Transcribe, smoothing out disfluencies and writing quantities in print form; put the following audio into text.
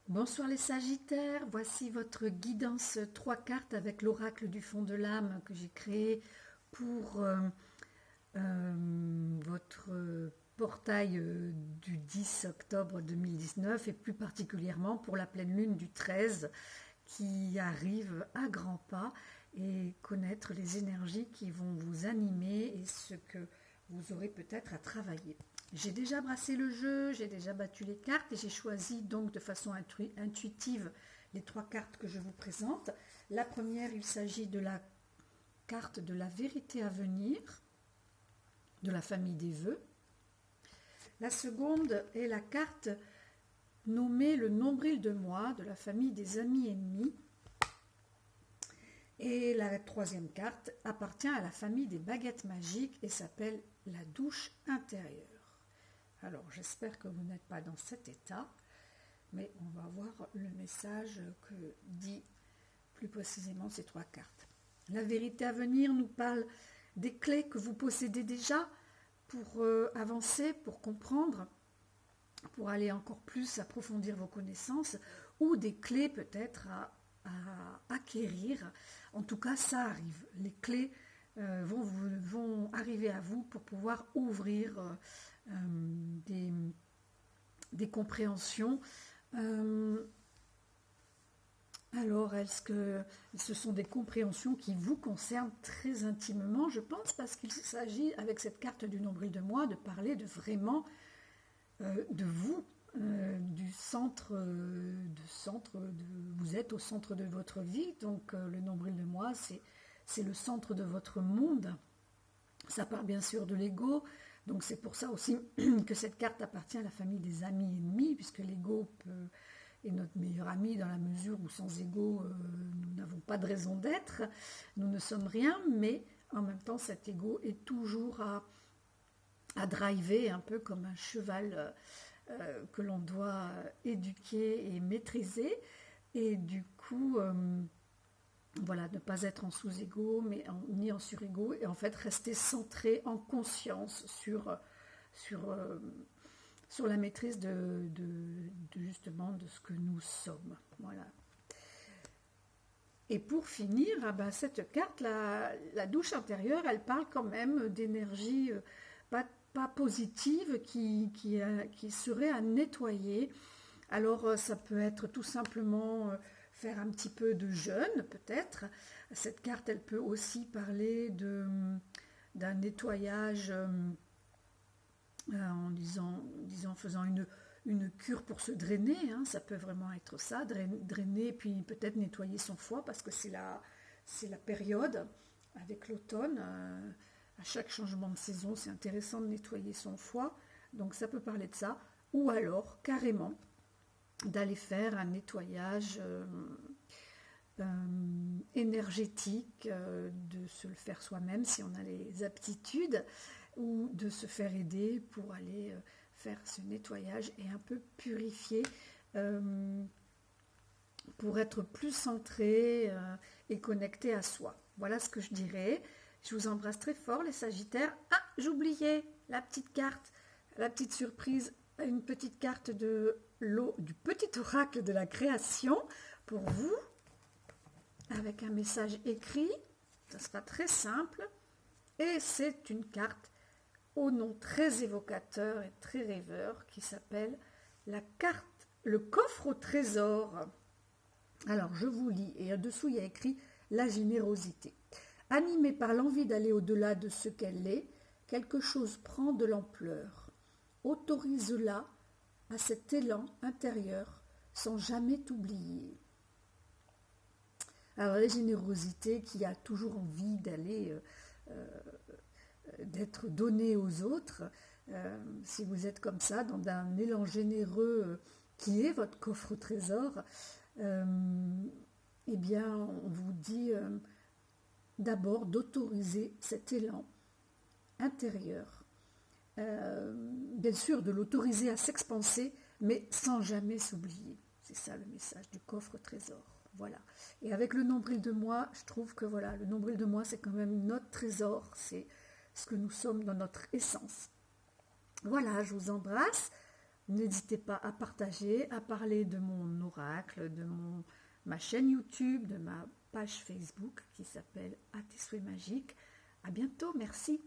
Bonsoir les Sagittaires, voici votre guidance 3 cartes avec l'oracle du fond de l'âme que j'ai créé pour votre portail du 10 octobre 2019 et plus particulièrement pour la pleine lune du 13 qui arrive à grands pas et connaître les énergies qui vont vous animer et ce que vous aurez peut-être à travailler. J'ai déjà brassé le jeu, j'ai déjà battu les cartes et j'ai choisi donc de façon intuitive les 3 cartes que je vous présente. La première, il s'agit de la carte de la vérité à venir, de la famille des vœux. La seconde est la carte nommée le nombril de moi, de la famille des amis ennemis. Et la troisième carte appartient à la famille des baguettes magiques et s'appelle la douche intérieure. Alors, j'espère que vous n'êtes pas dans cet état, mais on va voir le message que dit plus précisément ces 3 cartes. La vérité à venir nous parle des clés que vous possédez déjà pour avancer, pour comprendre, pour aller encore plus approfondir vos connaissances, ou des clés peut-être à acquérir. En tout cas, ça arrive. Les clés vont arriver à vous pour pouvoir ouvrir des compréhensions. Alors, est-ce que ce sont des compréhensions qui vous concernent très intimement? Je pense parce qu'il s'agit, avec cette carte du nombril de moi, de parler de vraiment de vous, du centre, vous êtes au centre de votre vie, donc le nombril de moi, c'est le centre de votre monde. Ça part bien sûr de l'ego, donc c'est pour ça aussi que cette carte appartient à la famille des amis ennemis, puisque l'ego est notre meilleur ami dans la mesure où sans ego, nous n'avons pas de raison d'être, nous ne sommes rien, mais en même temps cet ego est toujours à driver, un peu comme un cheval que l'on doit éduquer et maîtriser, et du coup... voilà, ne pas être en sous-ego, ni en sur-ego, et en fait rester centré en conscience sur la maîtrise justement de ce que nous sommes. Voilà. Et pour finir, cette carte, la douche intérieure, elle parle quand même d'énergie pas positive qui serait à nettoyer. Alors ça peut être tout simplement... faire un petit peu de jeûne peut-être. Cette carte, elle peut aussi parler d'un nettoyage faisant une cure pour se drainer, hein. Ça peut vraiment être ça, drainer, puis peut-être nettoyer son foie, parce que c'est la période avec l'automne. À chaque changement de saison, c'est intéressant de nettoyer son foie, donc ça peut parler de ça. Ou alors, carrément, d'aller faire un nettoyage énergétique, de se le faire soi-même si on a les aptitudes, ou de se faire aider pour aller faire ce nettoyage et un peu purifier pour être plus centré et connecté à soi. Voilà ce que je dirais. Je vous embrasse très fort les Sagittaires. Ah, j'oubliais la petite carte, la petite surprise, une petite carte du petit oracle de la création pour vous, avec un message écrit. Ça sera très simple. Et c'est une carte au nom très évocateur et très rêveur qui s'appelle le coffre au trésor. Alors je vous lis, et en-dessous il y a écrit la générosité. Animée par l'envie d'aller au-delà de ce qu'elle est, quelque chose prend de l'ampleur. Autorise-la à cet élan intérieur sans jamais t'oublier. Alors la générosité qui a toujours envie d'aller, d'être donnée aux autres, si vous êtes comme ça, dans un élan généreux qui est votre coffre au trésor, eh bien on vous dit d'abord d'autoriser cet élan intérieur. Bien sûr, de l'autoriser à s'expanser, mais sans jamais s'oublier. C'est ça le message du coffre trésor. Voilà. Et avec le nombril de moi, je trouve que voilà, le nombril de moi, c'est quand même notre trésor, c'est ce que nous sommes dans notre essence. Voilà, je vous embrasse. N'hésitez pas à partager, à parler de mon oracle, ma chaîne YouTube, de ma page Facebook qui s'appelle À tes souhaits magiques. À bientôt, merci.